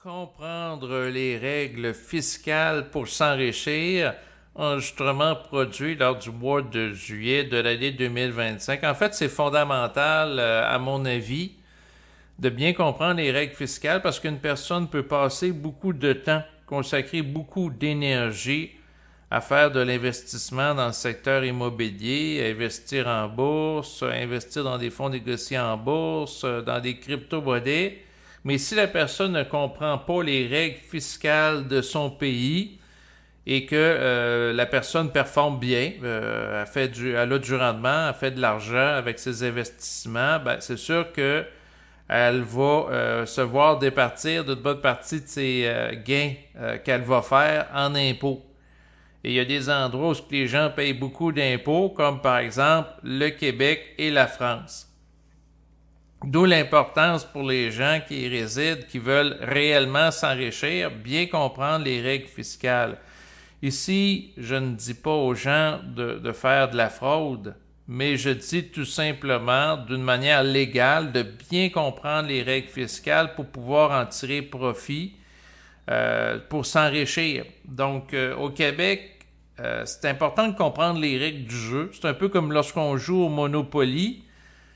Comprendre les règles fiscales pour s'enrichir, enregistrement produit lors du mois de juillet de l'année 2025. En fait, c'est fondamental, à mon avis, de bien comprendre les règles fiscales parce qu'une personne peut passer beaucoup de temps, consacrer beaucoup d'énergie à faire de l'investissement dans le secteur immobilier, investir en bourse, investir dans des fonds négociés en bourse, dans des crypto-monnaies. Mais si la personne ne comprend pas les règles fiscales de son pays et que la personne performe bien, elle a du rendement, elle fait de l'argent avec ses investissements, ben, c'est sûr que elle va se voir départir d'une bonne partie de ses gains qu'elle va faire en impôts. Et il y a des endroits où les gens payent beaucoup d'impôts, comme par exemple le Québec et la France. D'où l'importance pour les gens qui y résident, qui veulent réellement s'enrichir, bien comprendre les règles fiscales. Ici, je ne dis pas aux gens de faire de la fraude, mais je dis tout simplement, d'une manière légale, de bien comprendre les règles fiscales pour pouvoir en tirer profit, pour s'enrichir. Donc, au Québec, c'est important de comprendre les règles du jeu. C'est un peu comme lorsqu'on joue au Monopoly.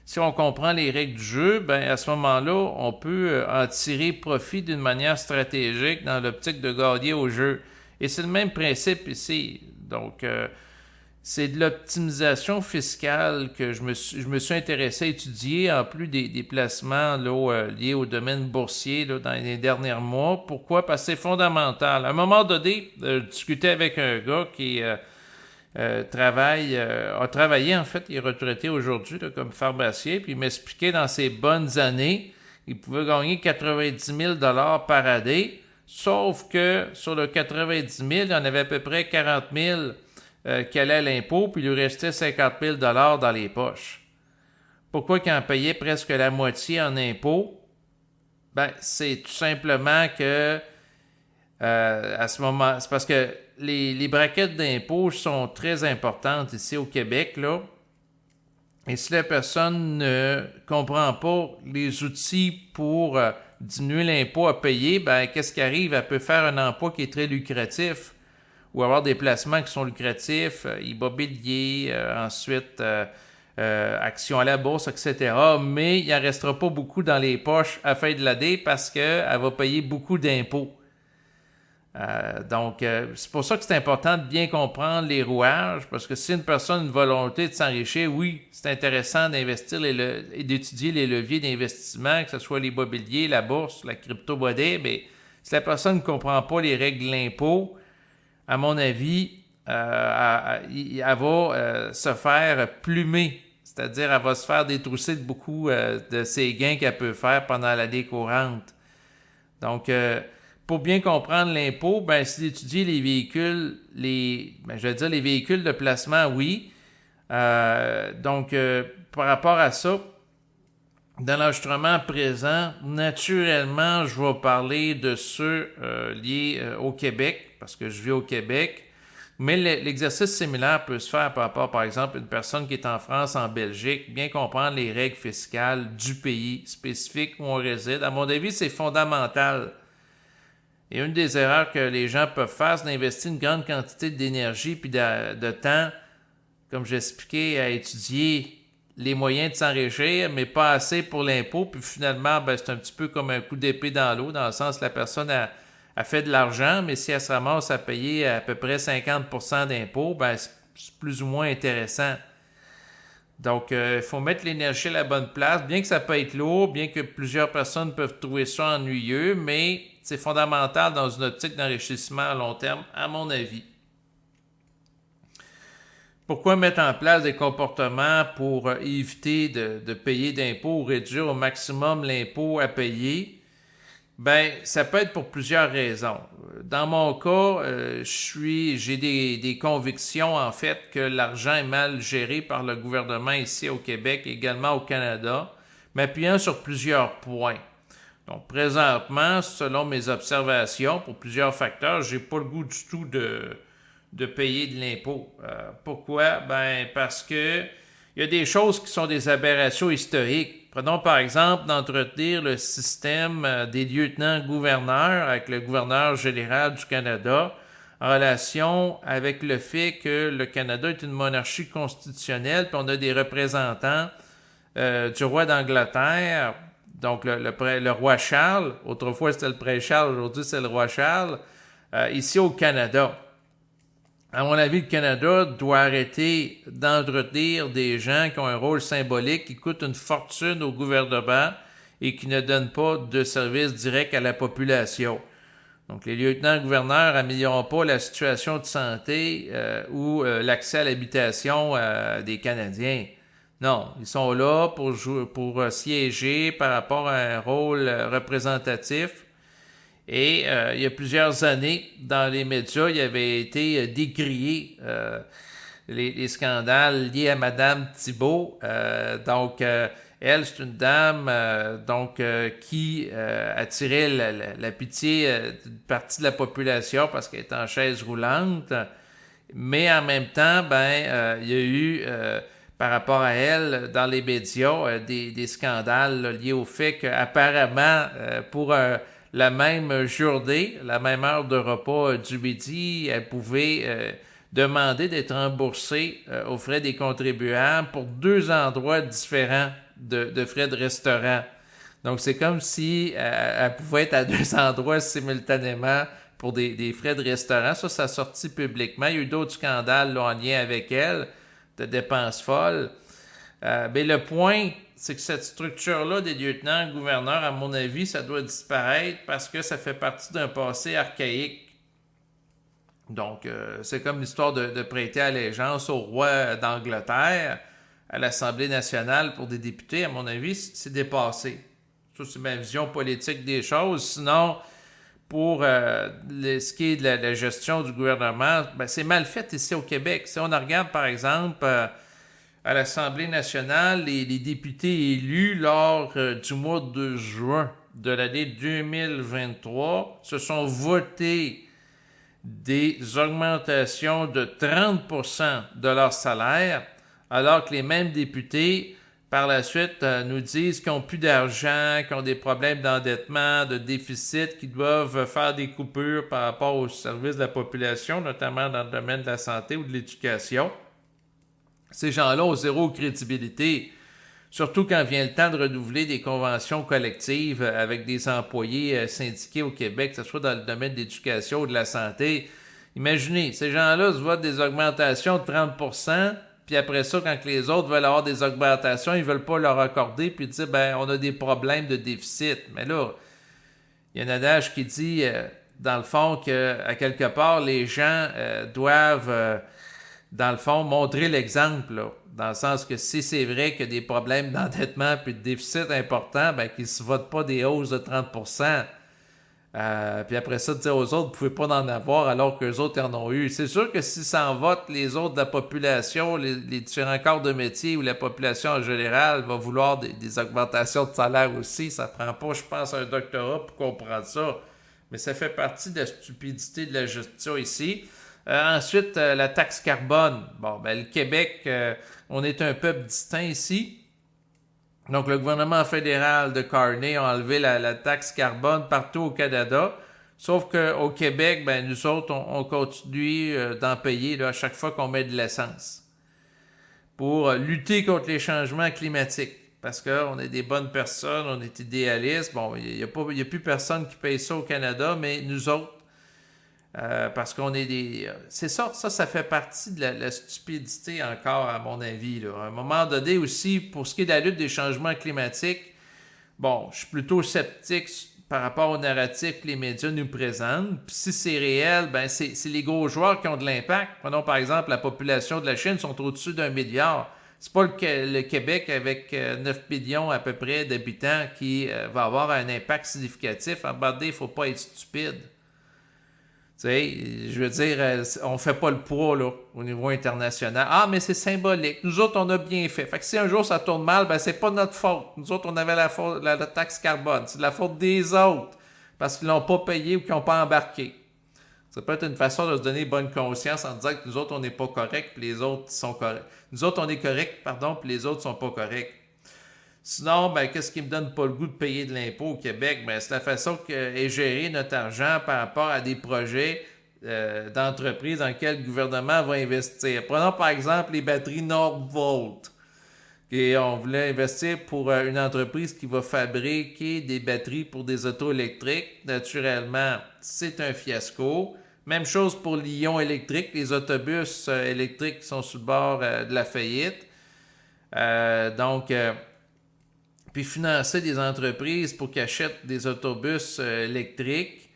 Si on comprend les règles du jeu, ben à ce moment-là, on peut en tirer profit d'une manière stratégique dans l'optique de gagner au jeu. Et c'est le même principe ici. Donc, c'est de l'optimisation fiscale que je me suis intéressé à étudier, en plus des placements là, liés au domaine boursier là, dans les derniers mois. Pourquoi? Parce que c'est fondamental. À un moment donné, je discutais avec un gars qui a travaillé, en fait, il est retraité aujourd'hui là, comme pharmacien, puis il m'expliquait dans ses bonnes années, il pouvait gagner 90 000 par année, sauf que sur le 90 000, il y en avait à peu près 40 000 qui allaient à l'impôt, puis il lui restait 50 000 dans les poches. Pourquoi qu'il en payait presque la moitié en impôts? Ben, c'est tout simplement que à ce moment, c'est parce que les braquettes d'impôts sont très importantes ici au Québec, là. Et si la personne ne comprend pas les outils pour diminuer l'impôt à payer, ben qu'est-ce qui arrive? Elle peut faire un emploi qui est très lucratif ou avoir des placements qui sont lucratifs, immobilier, ensuite actions à la bourse, etc. Mais il n'en restera pas beaucoup dans les poches à fin de l'année parce qu'elle va payer beaucoup d'impôts. Donc, c'est pour ça que c'est important de bien comprendre les rouages, parce que si une personne a une volonté de s'enrichir, oui, c'est intéressant d'investir et d'étudier les leviers d'investissement, que ce soit l'immobilier, la bourse, la crypto-monnaie, mais si la personne ne comprend pas les règles de l'impôt, à mon avis, elle va se faire plumer, c'est-à-dire elle va se faire détrousser de beaucoup de ses gains qu'elle peut faire pendant l'année courante. Donc, pour bien comprendre l'impôt, ben, c'est d'étudier les véhicules, je vais dire les véhicules de placement, oui. Donc, par rapport à ça, dans l'enregistrement présent, naturellement, je vais parler de ceux liés au Québec, parce que je vis au Québec. Mais l'exercice similaire peut se faire par rapport, par exemple, à une personne qui est en France, en Belgique, bien comprendre les règles fiscales du pays spécifique où on réside. À mon avis, c'est fondamental. Et une des erreurs que les gens peuvent faire, c'est d'investir une grande quantité d'énergie puis de temps, comme j'expliquais, à étudier les moyens de s'enrichir, mais pas assez pour l'impôt. Puis finalement, ben, c'est un petit peu comme un coup d'épée dans l'eau, dans le sens que la personne a fait de l'argent, mais si elle se ramasse à payer à peu près 50% d'impôts, ben, c'est plus ou moins intéressant. Donc, il faut mettre l'énergie à la bonne place, bien que ça peut être lourd, bien que plusieurs personnes peuvent trouver ça ennuyeux, mais c'est fondamental dans une optique d'enrichissement à long terme, à mon avis. Pourquoi mettre en place des comportements pour éviter de payer d'impôts ou réduire au maximum l'impôt à payer? Ben, ça peut être pour plusieurs raisons. Dans mon cas, j'ai des convictions en fait que l'argent est mal géré par le gouvernement ici au Québec, également au Canada, m'appuyant sur plusieurs points. Donc, présentement, selon mes observations, pour plusieurs facteurs, j'ai pas le goût du tout de payer de l'impôt. Pourquoi? Ben, parce que Il y a des choses qui sont des aberrations historiques. Prenons par exemple d'entretenir le système des lieutenants-gouverneurs avec le gouverneur général du Canada en relation avec le fait que le Canada est une monarchie constitutionnelle, puis on a des représentants du roi d'Angleterre, donc le roi Charles, autrefois c'était le prêtre Charles, aujourd'hui c'est le roi Charles, ici au Canada. À mon avis, le Canada doit arrêter d'entretenir des gens qui ont un rôle symbolique, qui coûtent une fortune au gouvernement et qui ne donnent pas de service direct à la population. Donc, les lieutenants-gouverneurs n'amélioreront pas la situation de santé ou l'accès à l'habitation des Canadiens. Non, ils sont là pour siéger par rapport à un rôle représentatif. Et il y a plusieurs années, dans les médias, il avait été décrié les scandales liés à Madame Thibault. Elle, c'est une dame qui attirait la pitié d'une partie de la population parce qu'elle est en chaise roulante. Mais en même temps, il y a eu, par rapport à elle, dans les médias, des scandales là, liés au fait qu'apparemment, pour la même journée, la même heure de repas du midi, elle pouvait demander d'être remboursée aux frais des contribuables pour 2 endroits différents de frais de restaurant. Donc, c'est comme si elle pouvait être à 2 endroits simultanément pour des frais de restaurant. Ça a sorti publiquement. Il y a eu d'autres scandales là, en lien avec elle, de dépenses folles. Mais le point, c'est que cette structure-là des lieutenants-gouverneurs, à mon avis, ça doit disparaître parce que ça fait partie d'un passé archaïque. Donc, c'est comme l'histoire de prêter allégeance au roi d'Angleterre à l'Assemblée nationale pour des députés. À mon avis, c'est dépassé. Ça, c'est ma vision politique des choses. Sinon, pour ce qui est de la gestion du gouvernement, c'est mal fait ici au Québec. Si on regarde, par exemple, à l'Assemblée nationale, les députés élus lors du mois de juin de l'année 2023 se sont votés des augmentations de 30% de leur salaire, alors que les mêmes députés, par la suite, nous disent qu'ils n'ont plus d'argent, qu'ils ont des problèmes d'endettement, de déficit, qu'ils doivent faire des coupures par rapport aux services de la population, notamment dans le domaine de la santé ou de l'éducation. Ces gens-là ont zéro crédibilité, surtout quand vient le temps de renouveler des conventions collectives avec des employés syndiqués au Québec, que ce soit dans le domaine de l'éducation ou de la santé. Imaginez, ces gens-là se votent des augmentations de 30%, puis après ça, quand les autres veulent avoir des augmentations, ils ne veulent pas leur accorder, puis dire, on a des problèmes de déficit. Mais là, il y a un adage qui dit, dans le fond, qu'à quelque part, les gens doivent, dans le fond, montrer l'exemple, là, dans le sens que si c'est vrai qu'il y a des problèmes d'endettement puis de déficit important, qu'ils ne se votent pas des hausses de 30%. Puis après ça, dire aux autres, vous ne pouvez pas en avoir alors qu'eux autres en ont eu. C'est sûr que si ça en vote, les autres de la population, les différents corps de métier ou la population en général va vouloir des augmentations de salaire aussi. Ça prend pas, je pense, un doctorat pour comprendre ça. Mais ça fait partie de la stupidité de la gestion ici. Ensuite, la taxe carbone. Le Québec, on est un peuple distinct ici. Donc, le gouvernement fédéral de Carney a enlevé la taxe carbone partout au Canada. Sauf qu'au Québec, nous autres, on continue d'en payer là, à chaque fois qu'on met de l'essence pour lutter contre les changements climatiques. Parce qu'on est des bonnes personnes, on est idéalistes. Il n'y a plus personne qui paye ça au Canada, mais nous autres, parce qu'on est des... C'est ça fait partie de la stupidité encore, à mon avis. Là. À un moment donné aussi, pour ce qui est de la lutte des changements climatiques, je suis plutôt sceptique par rapport au narratif que les médias nous présentent. Puis si c'est réel, c'est les gros joueurs qui ont de l'impact. Prenons par exemple la population de la Chine sont au-dessus d'1 milliard. C'est pas le Québec avec 9 millions à peu près d'habitants qui va avoir un impact significatif. À bord il ne faut pas être stupide. Tu sais, je veux dire, on fait pas le poids là, au niveau international. Ah, mais c'est symbolique. Nous autres, on a bien fait. Fait que si un jour ça tourne mal, c'est pas notre faute. Nous autres, on avait la taxe carbone. C'est de la faute des autres parce qu'ils l'ont pas payé ou qu'ils n'ont pas embarqué. Ça peut être une façon de se donner bonne conscience en disant que nous autres, on n'est pas corrects, puis les autres sont corrects. Nous autres, on est corrects, pardon, puis les autres sont pas corrects. Sinon, ben, qu'est-ce qui me donne pas le goût de payer de l'impôt au Québec? Ben, c'est la façon qu'est géré notre argent par rapport à des projets d'entreprise dans lesquels le gouvernement va investir. Prenons par exemple les batteries Nordvolt. Et on voulait investir pour une entreprise qui va fabriquer des batteries pour des autos électriques. Naturellement, c'est un fiasco. Même chose pour Lyon électrique, les autobus électriques qui sont sur le bord de la faillite. Donc, puis financer des entreprises pour qu'elles achètent des autobus électriques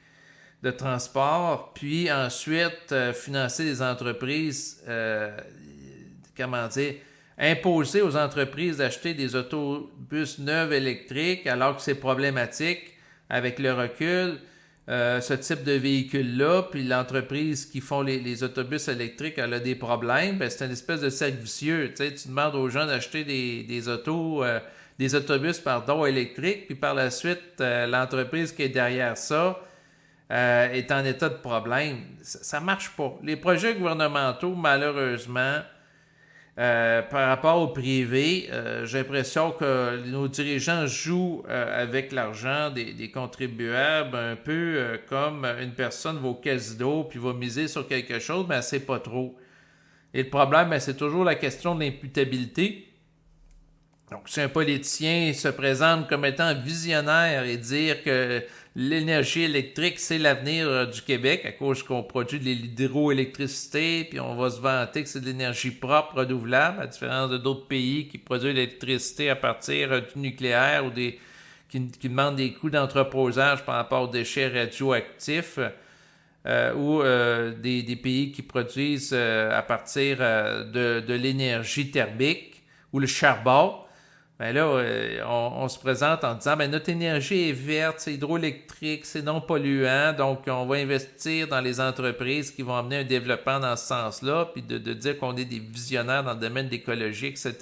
de transport, puis ensuite financer des entreprises, comment dire, imposer aux entreprises d'acheter des autobus neufs électriques alors que c'est problématique avec le recul. Ce type de véhicule-là, puis l'entreprise qui font les autobus électriques, elle a des problèmes, ben, c'est une espèce de cercle vicieux. Tu sais, tu demandes aux gens d'acheter des autobus électriques, puis par la suite, l'entreprise qui est derrière ça est en état de problème. Ça marche pas. Les projets gouvernementaux, malheureusement, par rapport au privé, j'ai l'impression que nos dirigeants jouent avec l'argent des contribuables un peu comme une personne va au casino puis va miser sur quelque chose, mais elle ne sait pas trop. Et le problème, ben, c'est toujours la question de l'imputabilité. Donc, si un politicien se présente comme étant visionnaire et dire que l'énergie électrique, c'est l'avenir du Québec à cause qu'on produit de l'hydroélectricité, puis on va se vanter que c'est de l'énergie propre, renouvelable, à différence d'autres pays qui produisent de l'électricité à partir du nucléaire ou qui demandent des coûts d'entreposage par rapport aux déchets radioactifs, ou des pays qui produisent à partir de l'énergie thermique ou le charbon. Ben là, on se présente en disant, ben notre énergie est verte, c'est hydroélectrique, c'est non polluant, donc on va investir dans les entreprises qui vont amener un développement dans ce sens-là, puis de dire qu'on est des visionnaires dans le domaine de l'écologie, etc.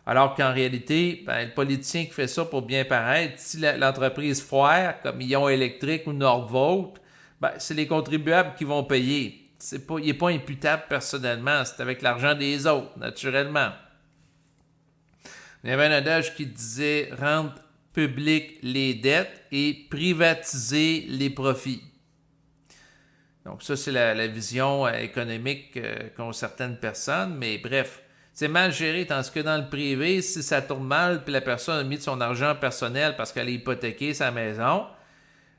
Alors qu'en réalité, ben, le politicien qui fait ça pour bien paraître, si l'entreprise foire, comme Lyon électrique ou Nordvolt, ben, c'est les contribuables qui vont payer. Il n'est pas imputable personnellement, c'est avec l'argent des autres, naturellement. Il y avait un adage qui disait rendre public les dettes et privatiser les profits. Donc ça, c'est la vision économique qu'ont certaines personnes, mais bref, c'est mal géré, tandis que dans le privé, si ça tourne mal, puis la personne a mis de son argent personnel parce qu'elle a hypothéqué sa maison,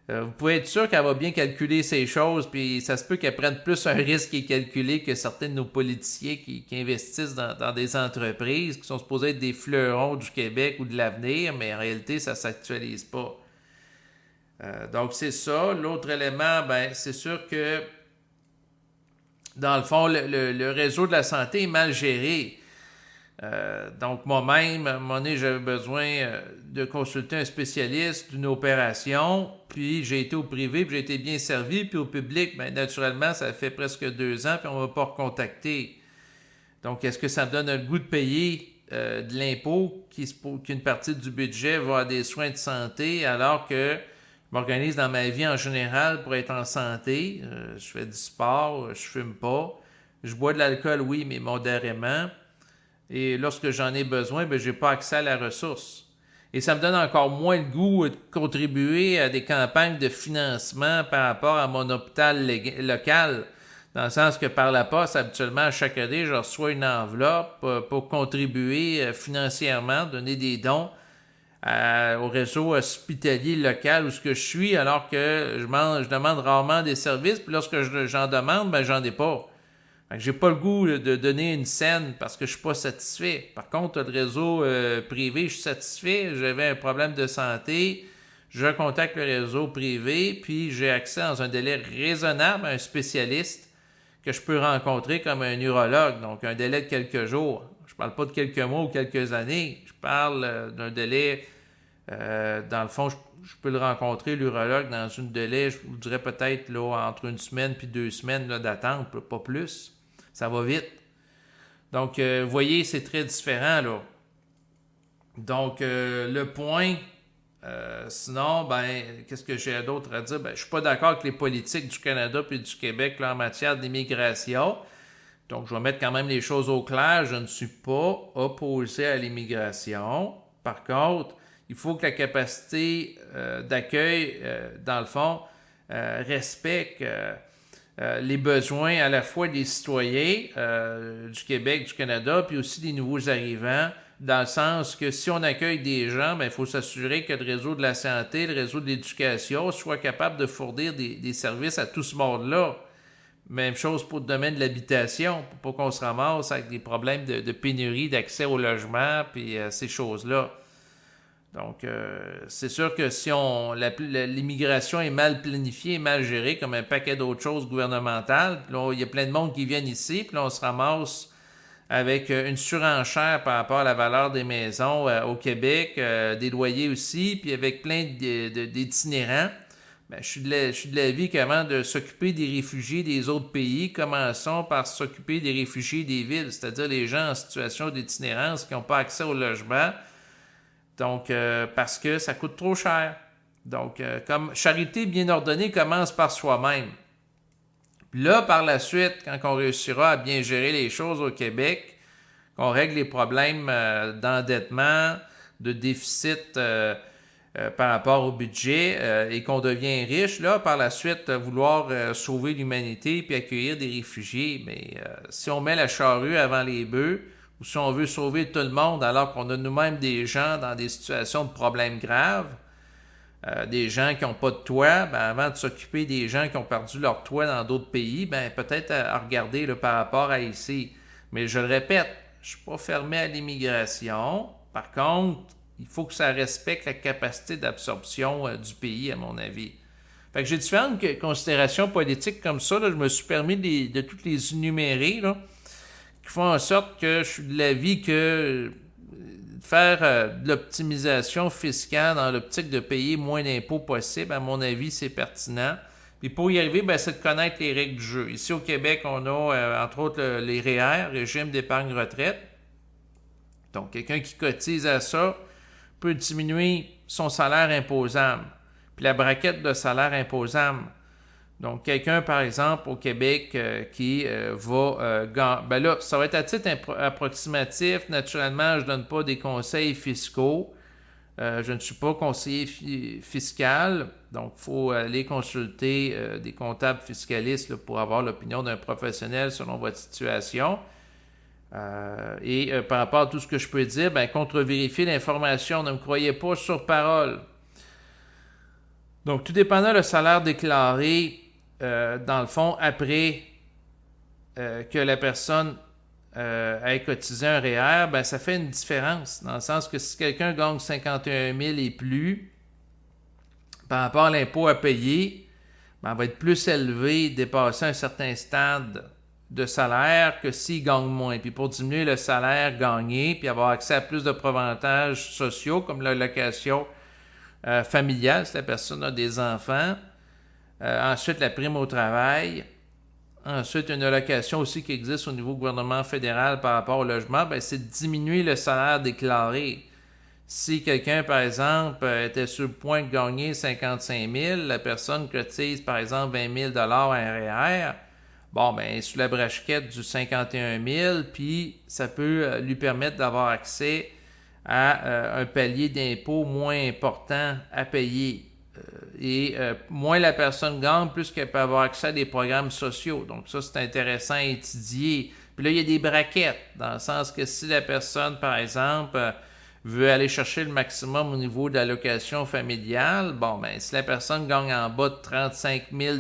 vous pouvez être sûr qu'elle va bien calculer ces choses, puis ça se peut qu'elle prenne plus un risque qui est calculé que certains de nos politiciens qui investissent dans des entreprises qui sont supposés être des fleurons du Québec ou de l'avenir, mais en réalité, ça ne s'actualise pas. Donc, c'est ça. L'autre élément, ben, c'est sûr que, dans le fond, le réseau de la santé est mal géré. Donc, moi-même, à un moment donné, j'avais besoin de consulter un spécialiste d'une opération, puis j'ai été au privé, puis j'ai été bien servi, puis au public, bien, naturellement, ça fait presque 2 ans, puis on ne m'a pas recontacté. Donc, est-ce que ça me donne le goût de payer de l'impôt qu'une partie du budget va à des soins de santé, alors que je m'organise dans ma vie en général pour être en santé, je fais du sport, je fume pas, je bois de l'alcool, oui, mais modérément. Et lorsque j'en ai besoin, ben, je n'ai pas accès à la ressource. Et ça me donne encore moins le goût de contribuer à des campagnes de financement par rapport à mon hôpital local. Dans le sens que par la poste, habituellement, chaque année, je reçois une enveloppe pour contribuer financièrement, donner des dons au réseau hospitalier local où ce que je suis, alors que je demande rarement des services, puis lorsque j'en demande, ben j'en ai pas. J'ai pas le goût de donner une scène parce que je suis pas satisfait. Par contre, le réseau privé, je suis satisfait. J'avais un problème de santé, je contacte le réseau privé, puis j'ai accès dans un délai raisonnable à un spécialiste que je peux rencontrer comme un urologue, donc un délai de quelques jours. Je parle pas de quelques mois ou quelques années, je parle d'un délai, dans le fond, je peux le rencontrer, l'urologue, dans une délai, je vous dirais peut-être là, entre 1 semaine puis 2 semaines là, d'attente, pas plus. Ça va vite. Donc, vous voyez, c'est très différent, là. Donc, le point Sinon, qu'est-ce que j'ai d'autre à dire? Je suis pas d'accord avec les politiques du Canada et du Québec là, en matière d'immigration. Donc, je vais mettre quand même les choses au clair. Je ne suis pas opposé à l'immigration. Par contre, il faut que la capacité d'accueil, dans le fond, respecte les besoins à la fois des citoyens du Québec, du Canada, puis aussi des nouveaux arrivants, dans le sens que si on accueille des gens, il faut s'assurer que le réseau de la santé, le réseau de l'éducation soit capable de fournir des services à tout ce monde-là. Même chose pour le domaine de l'habitation, pour pas qu'on se ramasse avec des problèmes de pénurie, d'accès au logement, puis ces choses-là. Donc, c'est sûr que si l'immigration est mal planifiée, mal gérée, comme un paquet d'autres choses gouvernementales, puis là, il y a plein de monde qui viennent ici, puis là, on se ramasse avec une surenchère par rapport à la valeur des maisons au Québec, des loyers aussi, puis avec plein d'itinérants. Je suis de l'avis qu'avant de s'occuper des réfugiés des autres pays, commençons par s'occuper des réfugiés des villes, c'est-à-dire les gens en situation d'itinérance qui n'ont pas accès au logement, donc parce que ça coûte trop cher. Donc, comme charité bien ordonnée commence par soi-même. Puis là, par la suite, quand on réussira à bien gérer les choses au Québec, qu'on règle les problèmes d'endettement, de déficit par rapport au budget et qu'on devient riche, là, par la suite, vouloir sauver l'humanité puis accueillir des réfugiés, mais si on met la charrue avant les bœufs ou si on veut sauver tout le monde alors qu'on a nous-mêmes des gens dans des situations de problèmes graves, des gens qui n'ont pas de toit, avant de s'occuper des gens qui ont perdu leur toit dans d'autres pays, peut-être à regarder là, par rapport à ici. Mais je le répète, je ne suis pas fermé à l'immigration. Par contre, il faut que ça respecte la capacité d'absorption du pays, à mon avis. Fait que j'ai différentes considérations politiques comme ça. Là, je me suis permis de toutes les énumérer, là, qui font en sorte que je suis de l'avis que faire de l'optimisation fiscale dans l'optique de payer moins d'impôts possible, à mon avis, c'est pertinent. Puis pour y arriver, c'est de connaître les règles du jeu. Ici au Québec, on a entre autres les REER, régime d'épargne retraite. Donc quelqu'un qui cotise à ça peut diminuer son salaire imposable, puis la braquette de salaire imposable. Donc, quelqu'un, par exemple, au Québec qui va gagner... là, ça va être à titre approximatif. Naturellement, je ne donne pas des conseils fiscaux. Je ne suis pas conseiller fiscal. Donc, il faut aller consulter des comptables fiscalistes là, pour avoir l'opinion d'un professionnel selon votre situation. Par rapport à tout ce que je peux dire, contre-vérifier l'information. Ne me croyez pas sur parole. Donc, tout dépendant le salaire déclaré, dans le fond, après que la personne ait cotisé un REER, ça fait une différence. Dans le sens que si quelqu'un gagne 51 000 et plus, par rapport à l'impôt à payer, va être plus élevé, dépasser un certain stade de salaire que s'il gagne moins. Puis pour diminuer le salaire gagné, puis avoir accès à plus de avantages sociaux, comme l'allocation familiale, si la personne a des enfants. Ensuite, la prime au travail. Ensuite, une allocation aussi qui existe au niveau gouvernement fédéral par rapport au logement, c'est de diminuer le salaire déclaré. Si quelqu'un, par exemple, était sur le point de gagner 55 000, la personne cotise, par exemple, 20 000 à un REER, sous la braquette du 51 000, puis ça peut lui permettre d'avoir accès à un palier d'impôt moins important à payer. Moins la personne gagne, plus qu'elle peut avoir accès à des programmes sociaux. Donc ça, c'est intéressant à étudier. Puis là, il y a des braquettes, dans le sens que si la personne, par exemple, veut aller chercher le maximum au niveau de l'allocation familiale, si la personne gagne en bas de 35 000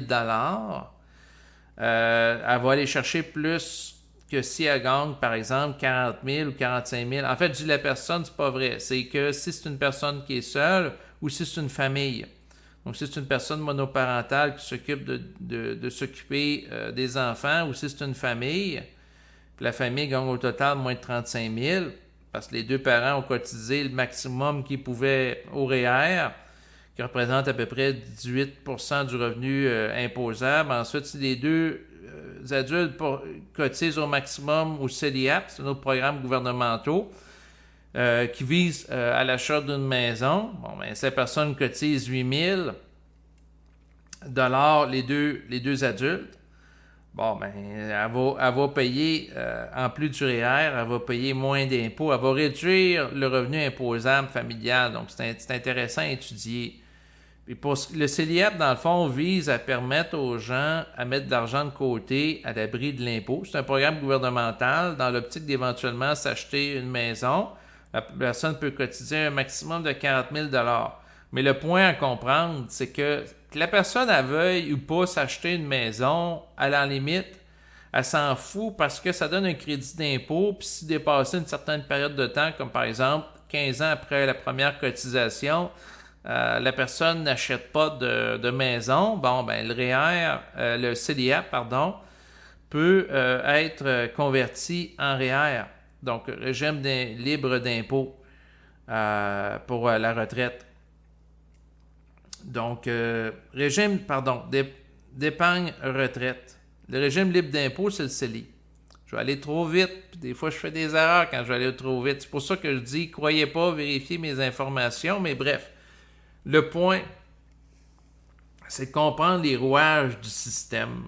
elle va aller chercher plus que si elle gagne, par exemple, 40 000 ou 45 000. En fait, je dis la personne, c'est pas vrai. C'est que si c'est une personne qui est seule ou si c'est une famille. Donc, si c'est une personne monoparentale qui s'occupe de s'occuper des enfants ou si c'est une famille, puis la famille gagne au total moins de 35 000 parce que les deux parents ont cotisé le maximum qu'ils pouvaient au REER, qui représente à peu près 18% du revenu imposable. Ensuite, si les deux adultes cotisent au maximum au CELIAP, c'est un autre programme gouvernemental, qui vise à l'achat d'une maison. Bon, ben, cette personne cotise 8 000 $ les deux adultes. Bon, ben, elle va payer, en plus du REER, elle va payer moins d'impôts. Elle va réduire le revenu imposable familial. Donc, c'est intéressant à étudier. Puis pour le CELIAP, dans le fond, vise à permettre aux gens à mettre de l'argent de côté à l'abri de l'impôt. C'est un programme gouvernemental dans l'optique d'éventuellement s'acheter une maison. La personne peut cotiser un maximum de 40 000 $. Mais le point à comprendre, c'est que la personne elle veuille ou pas s'acheter une maison, à la limite, elle s'en fout parce que ça donne un crédit d'impôt. Puis si dépassé une certaine période de temps, comme par exemple 15 ans après la première cotisation, la personne n'achète pas de maison, bon, ben le REER, le CELIAP, pardon, peut être converti en REER, donc régime libre d'impôt pour la retraite. Donc, régime, pardon, d'épargne retraite. Le régime libre d'impôt, c'est le CELI. Je vais aller trop vite, puis des fois je fais des erreurs quand je vais aller trop vite. C'est pour ça que je dis, croyez pas, vérifiez mes informations, mais bref. Le point, c'est de comprendre les rouages du système.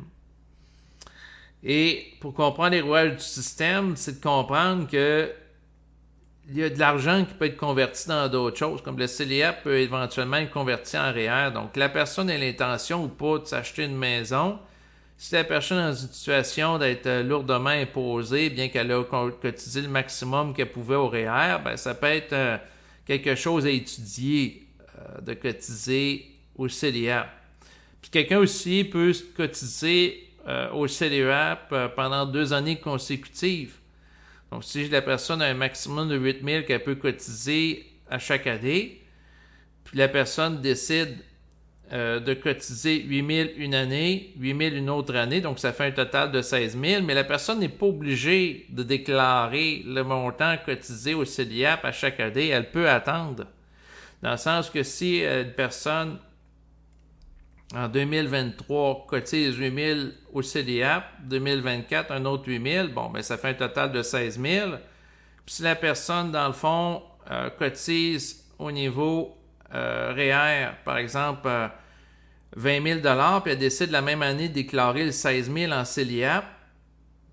Et pour comprendre les rouages du système, c'est de comprendre que il y a de l'argent qui peut être converti dans d'autres choses, comme le CELIAP peut éventuellement être converti en REER. Donc, la personne a l'intention ou pas de s'acheter une maison. Si la personne est dans une situation d'être lourdement imposée, bien qu'elle a cotisé le maximum qu'elle pouvait au REER, ben, ça peut être quelque chose à étudier de cotiser au CELIAP. Puis quelqu'un aussi peut cotiser au CELIAP pendant 2 années consécutives. Donc, si la personne a un maximum de 8 000 qu'elle peut cotiser à chaque année, puis la personne décide de cotiser 8 000 une année, 8 000 une autre année, donc ça fait un total de 16 000, mais la personne n'est pas obligée de déclarer le montant cotisé au CELIAP à chaque année, elle peut attendre. Dans le sens que si une personne, en 2023, cotise 8 000 au CELIAP, 2024, un autre 8 000, bon, ben ça fait un total de 16 000. Puis si la personne, dans le fond, cotise au niveau REER, par exemple, 20 000 $, puis elle décide la même année de déclarer le 16 000 en CELIAP,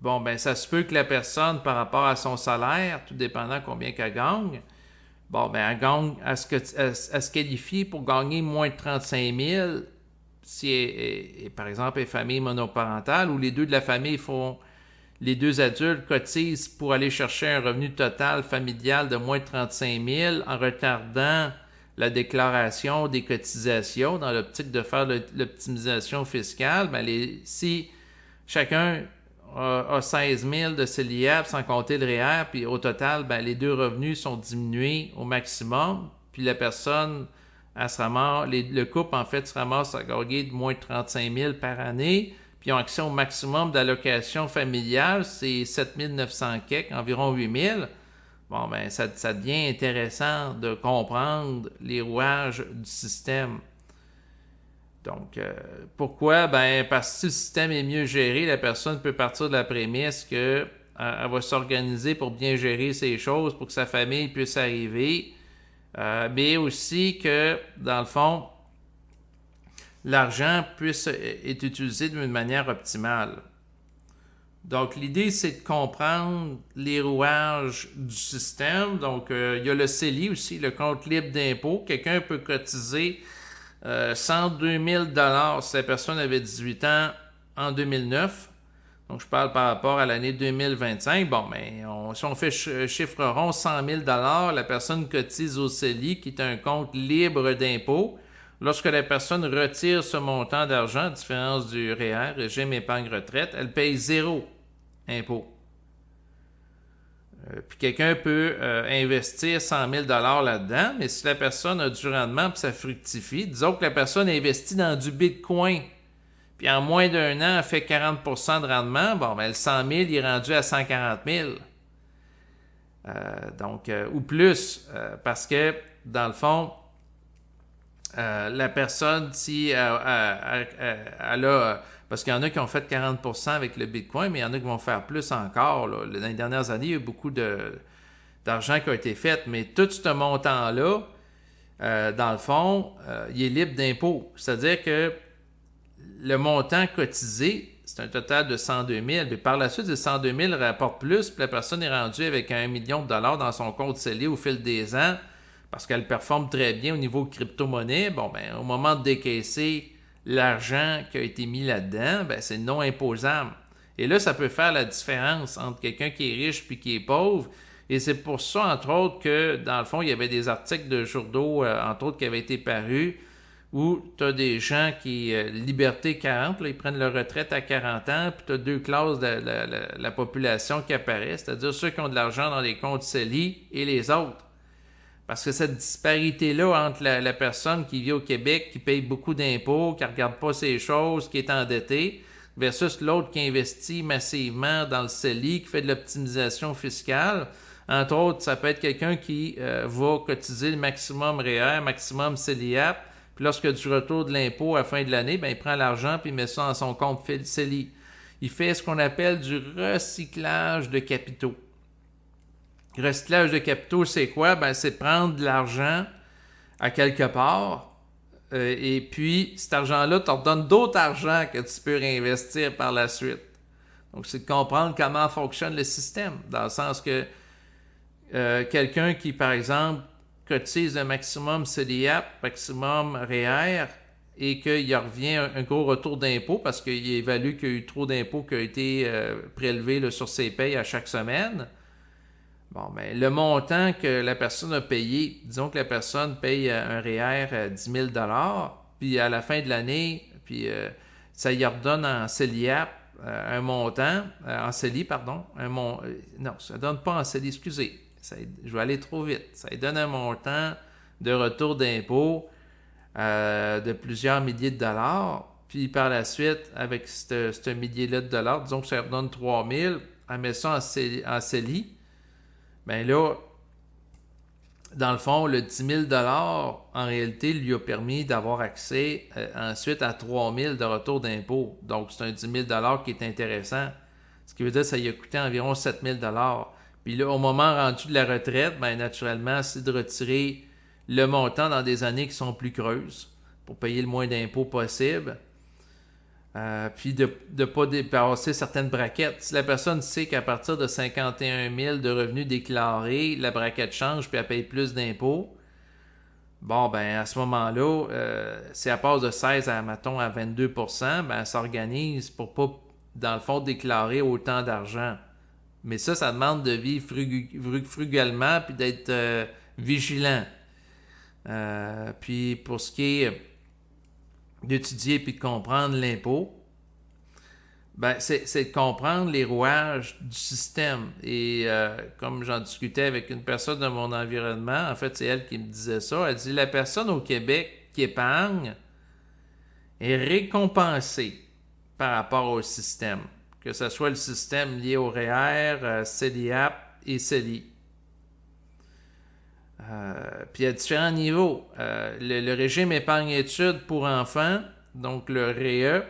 bon, ben ça se peut que la personne, par rapport à son salaire, tout dépendant combien qu'elle gagne, bon, ben elle gagne, elle se qualifie pour gagner moins de 35 000 si elle, par exemple, est famille monoparentale ou les deux de la famille font, les deux adultes cotisent pour aller chercher un revenu total familial de moins de 35 000 en retardant la déclaration des cotisations dans l'optique de faire l'optimisation fiscale. Ben si chacun a 16 000 de CELIAP sans compter le REER, puis au total, ben, les deux revenus sont diminués au maximum, puis la personne, elle se ramasse, le couple, en fait, se ramasse à gagner de moins de 35 000 par année, puis ils ont accès au maximum d'allocation familiale, c'est 7 900 quelques, environ 8 000. Bon, ben, ça devient intéressant de comprendre les rouages du système. Donc, pourquoi? Ben, parce que si le système est mieux géré, la personne peut partir de la prémisse qu'elle va s'organiser pour bien gérer ses choses, pour que sa famille puisse arriver, mais aussi que, dans le fond, l'argent puisse être utilisé d'une manière optimale. Donc, l'idée, c'est de comprendre les rouages du système. Donc, il y a le CELI aussi, le compte libre d'impôt. Quelqu'un peut cotiser 102 000 $ si la personne avait 18 ans en 2009. Donc, je parle par rapport à l'année 2025. Bon, mais si on fait chiffre rond, 100 000 $, la personne cotise au CELI, qui est un compte libre d'impôt. Lorsque la personne retire ce montant d'argent, à différence du REER, régime épargne retraite, elle paye 0 impôt. Puis quelqu'un peut investir 100 000 $ là-dedans, mais si la personne a du rendement et ça fructifie, disons que la personne investit dans du Bitcoin, puis en moins d'un an, elle fait 40 % de rendement, bon, ben le 100 000 il est rendu à 140 000. Donc, ou plus, parce que, dans le fond, la personne, si elle a... Parce qu'il y en a qui ont fait 40% avec le Bitcoin, mais il y en a qui vont faire plus encore. Là. Dans les dernières années, il y a eu beaucoup d'argent qui a été fait, mais tout ce montant-là, dans le fond, il est libre d'impôt. C'est-à-dire que le montant cotisé, c'est un total de 102 000. Mais par la suite, les 102 000 rapportent plus, puis la personne est rendue avec 1 million de dollars dans son compte scellé au fil des ans, parce qu'elle performe très bien au niveau crypto-monnaie. Bon, ben, au moment de décaisser l'argent qui a été mis là-dedans, ben, c'est non imposable. Et là, ça peut faire la différence entre quelqu'un qui est riche puis qui est pauvre. Et c'est pour ça, entre autres, que dans le fond, il y avait des articles de journaux, entre autres, qui avaient été parus, où tu as des gens qui, Liberté 40, là, ils prennent leur retraite à 40 ans, puis tu as deux classes de la population qui apparaissent, c'est-à-dire ceux qui ont de l'argent dans les comptes CELI et les autres. Parce que cette disparité-là entre la personne qui vit au Québec, qui paye beaucoup d'impôts, qui ne regarde pas ses choses, qui est endettée, versus l'autre qui investit massivement dans le CELI, qui fait de l'optimisation fiscale. Entre autres, ça peut être quelqu'un qui va cotiser le maximum REER, maximum CELIAP, puis lorsqu'il y a du retour de l'impôt à la fin de l'année, ben, il prend l'argent et il met ça dans son compte CELI. Il fait ce qu'on appelle du recyclage de capitaux. Le recyclage de capitaux, c'est quoi? Ben, c'est prendre de l'argent à quelque part, et puis cet argent-là te redonne d'autres argent que tu peux réinvestir par la suite. Donc, c'est de comprendre comment fonctionne le système, dans le sens que quelqu'un qui, par exemple, cotise le maximum CELIAP, maximum REER, et qu'il revient un gros retour d'impôt parce qu'il évalue qu'il y a eu trop d'impôts qui a été prélevé là, sur ses payes à chaque semaine. Bon, ben, le montant que la personne a payé, disons que la personne paye un REER 10 000 $, puis à la fin de l'année, puis ça y redonne en CELIAP un montant, en CELI, pardon, non, ça ne donne pas en CELI, excusez, je vais aller trop vite. Ça lui donne un montant de retour d'impôt de plusieurs milliers de dollars, puis par la suite, avec ce millier-là de dollars, disons que ça redonne 3 000, elle met ça en CELI, bien là, dans le fond, le 10 000 $, en réalité, lui a permis d'avoir accès ensuite à 3 000 de retour d'impôt. Donc, c'est un 10 000 $ qui est intéressant. Ce qui veut dire que ça lui a coûté environ 7 000 $. Puis là, au moment rendu de la retraite, bien naturellement, c'est de retirer le montant dans des années qui sont plus creuses pour payer le moins d'impôts possible. Puis de ne pas dépasser certaines braquettes. Si la personne sait qu'à partir de 51 000 de revenus déclarés, la braquette change puis elle paye plus d'impôts, bon, ben à ce moment-là, si elle passe de 16 à 22%, ben elle s'organise pour pas, dans le fond, déclarer autant d'argent. Mais ça demande de vivre frugalement puis d'être vigilant. Puis pour ce qui est d'étudier puis de comprendre l'impôt, ben c'est de comprendre les rouages du système. Et comme j'en discutais avec une personne de mon environnement, en fait, c'est elle qui me disait ça. Elle dit, la personne au Québec qui épargne est récompensée par rapport au système. Que ce soit le système lié au REER, CELIAP et CELI. Puis à différents niveaux. Le régime épargne-études pour enfants, donc le REE.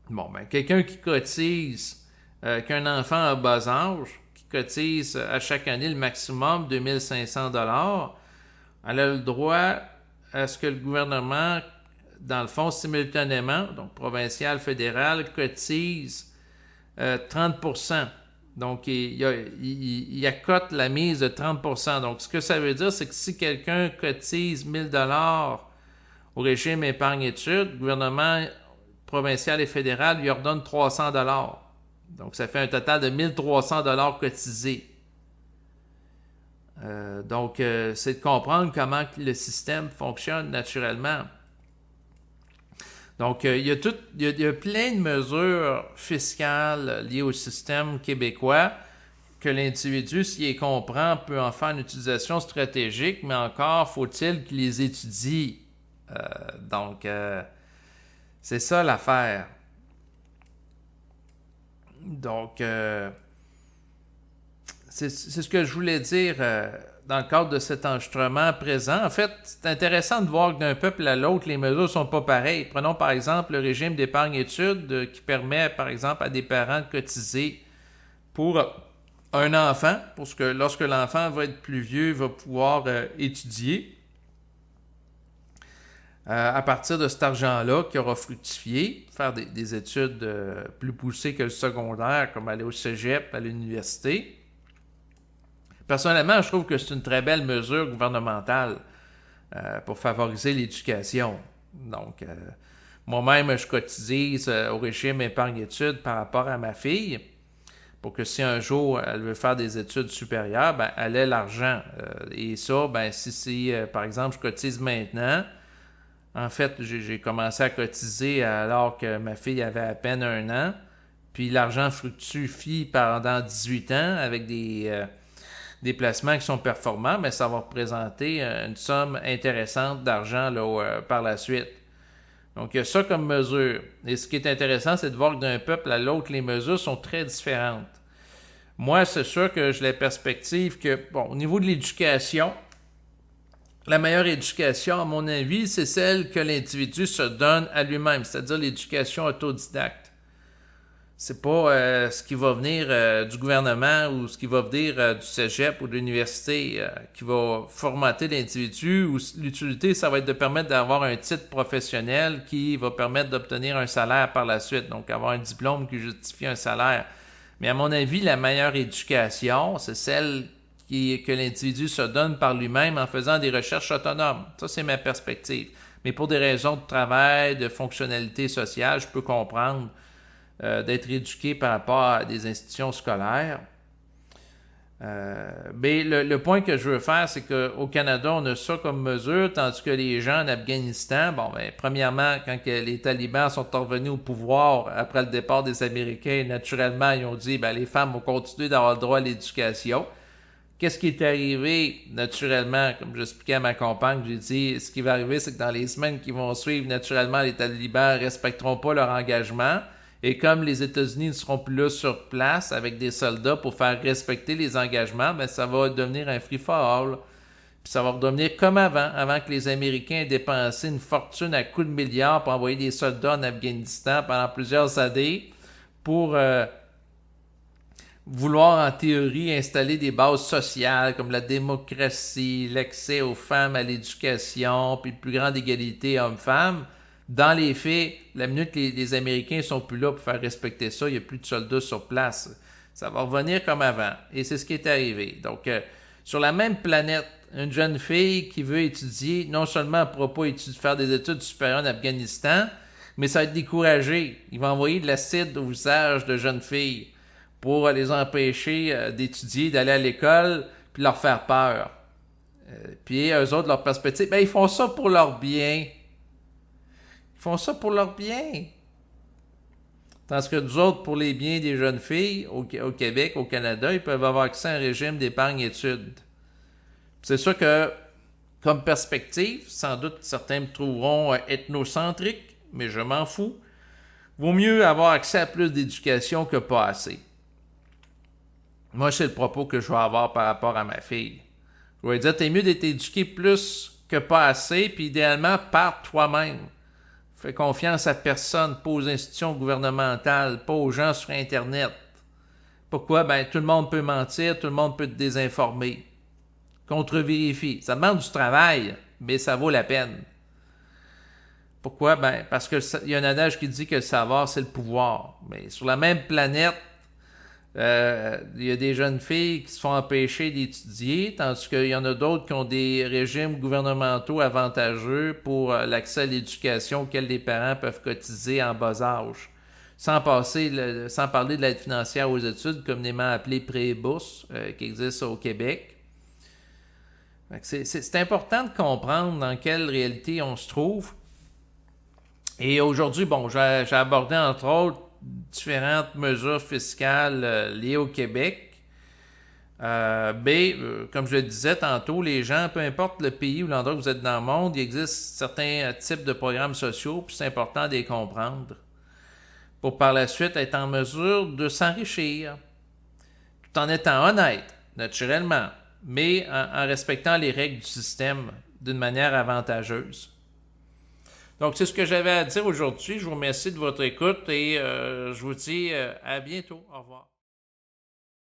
Bon, ben, quelqu'un qui cotise, qu'un enfant à bas âge, qui cotise à chaque année le maximum 2 500 $, elle a le droit à ce que le gouvernement, dans le fond, simultanément, donc provincial, fédéral, cotise 30%. Donc, il accote la mise de 30%. Donc, ce que ça veut dire, c'est que si quelqu'un cotise 1 000 $ au régime épargne-études, le gouvernement provincial et fédéral lui ordonne 300 $. Donc, ça fait un total de 1 300 $ cotisés. Donc, c'est de comprendre comment le système fonctionne naturellement. Donc, il y a plein de mesures fiscales liées au système québécois que l'individu, s'il les comprend, peut en faire une utilisation stratégique, mais encore faut-il qu'il les étudie. Donc, c'est ça l'affaire. Donc, c'est ce que je voulais dire dans le cadre de cet enregistrement présent. En fait, c'est intéressant de voir que d'un peuple à l'autre, les mesures ne sont pas pareilles. Prenons par exemple le régime d'épargne-études qui permet, par exemple, à des parents de cotiser pour un enfant, parce que lorsque l'enfant va être plus vieux, il va pouvoir étudier. À partir de cet argent-là qui aura fructifié, faire des études plus poussées que le secondaire, comme aller au cégep, à l'université. Personnellement, je trouve que c'est une très belle mesure gouvernementale pour favoriser l'éducation. Donc, moi-même, je cotise au régime épargne-études par rapport à ma fille pour que si un jour elle veut faire des études supérieures, ben, elle ait l'argent. Et ça, ben, si par exemple, je cotise maintenant, en fait, j'ai commencé à cotiser alors que ma fille avait à peine 1 an, puis l'argent fructifie pendant 18 ans avec des placements qui sont performants, mais ça va représenter une somme intéressante d'argent là, par la suite. Donc, il y a ça comme mesure. Et ce qui est intéressant, c'est de voir que d'un peuple à l'autre, les mesures sont très différentes. Moi, c'est sûr que j'ai la perspective que, bon, au niveau de l'éducation, la meilleure éducation, à mon avis, c'est celle que l'individu se donne à lui-même, c'est-à-dire l'éducation autodidacte. C'est pas ce qui va venir du gouvernement ou ce qui va venir du cégep ou de l'université qui va formater l'individu, ou l'utilité, ça va être de permettre d'avoir un titre professionnel qui va permettre d'obtenir un salaire par la suite, donc avoir un diplôme qui justifie un salaire. Mais à mon avis, la meilleure éducation, c'est celle que l'individu se donne par lui-même en faisant des recherches autonomes. Ça, c'est ma perspective. Mais pour des raisons de travail, de fonctionnalité sociale, je peux comprendre d'être éduqué par rapport à des institutions scolaires. Mais le point que je veux faire, c'est qu'au Canada, on a ça comme mesure, tandis que les gens en Afghanistan, bon, ben, premièrement, quand les talibans sont revenus au pouvoir après le départ des Américains, naturellement, ils ont dit, ben, les femmes vont continuer d'avoir le droit à l'éducation. Qu'est-ce qui est arrivé, naturellement, comme j'expliquais à ma compagne, j'ai dit, ce qui va arriver, c'est que dans les semaines qui vont suivre, naturellement, les talibans ne respecteront pas leur engagement. Et comme les États-Unis ne seront plus là sur place avec des soldats pour faire respecter les engagements, ben ça va devenir un free-for-all. Puis ça va redevenir comme avant que les Américains aient dépensé une fortune à coups de milliards pour envoyer des soldats en Afghanistan pendant plusieurs années pour vouloir en théorie installer des bases sociales comme la démocratie, l'accès aux femmes à l'éducation, puis une plus grande égalité hommes-femmes. Dans les faits, la minute que les Américains sont plus là pour faire respecter ça, il n'y a plus de soldats sur place. Ça va revenir comme avant. Et c'est ce qui est arrivé. Donc, sur la même planète, une jeune fille qui veut étudier, non seulement elle ne pourra pas faire des études supérieures en Afghanistan, mais ça va être découragé. Il va envoyer de l'acide au visage de jeunes filles pour les empêcher d'étudier, d'aller à l'école, puis leur faire peur. Puis eux autres, leur perspective, ben, ils font ça pour leur bien. Ils font ça pour leur bien. Tandis que nous autres, pour les biens des jeunes filles, au Québec, au Canada, ils peuvent avoir accès à un régime d'épargne-études. C'est sûr que, comme perspective, sans doute certains me trouveront ethnocentrique, mais je m'en fous. Vaut mieux avoir accès à plus d'éducation que pas assez. Moi, c'est le propos que je vais avoir par rapport à ma fille. Je vais dire, t'es mieux d'être éduqué plus que pas assez, puis idéalement, par toi-même. Fais confiance à personne, pas aux institutions gouvernementales, pas aux gens sur Internet. Pourquoi? Ben, tout le monde peut mentir, tout le monde peut te désinformer. Contre-vérifie. Ça demande du travail, mais ça vaut la peine. Pourquoi? Ben, parce que y a un adage qui dit que le savoir, c'est le pouvoir. Mais sur la même planète, il y a des jeunes filles qui se font empêcher d'étudier, tandis qu'il y en a d'autres qui ont des régimes gouvernementaux avantageux pour l'accès à l'éducation auquel les parents peuvent cotiser en bas âge. Sans parler de l'aide financière aux études, communément appelée prêt et bourse, qui existe au Québec. C'est important de comprendre dans quelle réalité on se trouve. Et aujourd'hui, bon, j'ai abordé entre autres différentes mesures fiscales liées au Québec. Comme je le disais tantôt, les gens, peu importe le pays ou l'endroit où vous êtes dans le monde, il existe certains types de programmes sociaux, puis c'est important de les comprendre pour par la suite être en mesure de s'enrichir, tout en étant honnête, naturellement, mais en respectant les règles du système d'une manière avantageuse. Donc, c'est ce que j'avais à dire aujourd'hui. Je vous remercie de votre écoute et je vous dis à bientôt. Au revoir.